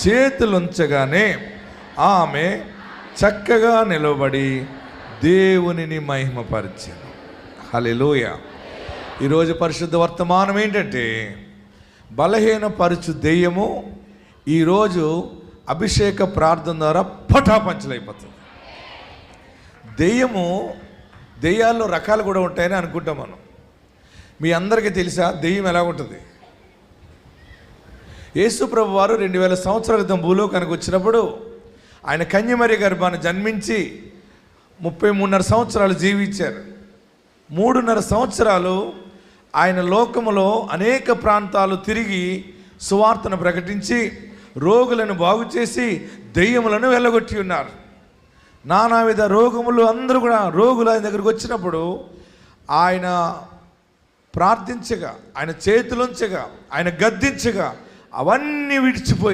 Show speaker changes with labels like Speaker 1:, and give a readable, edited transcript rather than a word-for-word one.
Speaker 1: చేతులుంచగానే ఆమె చక్కగా నిలబడి దేవునిని మహిమపరిచాను. హల్లెలూయా. ఈరోజు పరిశుద్ధ వర్తమానం ఏంటంటే, బలహీనపరచు దెయ్యము ఈరోజు అభిషేక ప్రార్థన ద్వారా పటాపంచలైపోతుంది. దెయ్యాల్లో రకాలు కూడా ఉంటాయని అనుకుంటాం మనం. మీ అందరికీ తెలుసా దెయ్యం ఎలా ఉంటుంది? యేసు ప్రభు వారు 2000 సంవత్సరాల క్రితం భూలోకానికి వచ్చినప్పుడు ఆయన కన్యమరి గర్భాన్ని జన్మించి 33.5 సంవత్సరాలు జీవించారు. 3.5 సంవత్సరాలు ఆయన లోకములో అనేక ప్రాంతాలు తిరిగి సువార్తను ప్రకటించి రోగులను బాగు చేసి దెయ్యములను వెళ్ళగొట్టి ఉన్నారు. నానావిధ రోగములు అందరూ కూడా రోగులు ఆయన దగ్గరికి వచ్చినప్పుడు ఆయన ప్రార్థించగా, ఆయన చేతులుంచగా, ఆయన గద్దించగా అవన్నీ విడిచిపోయి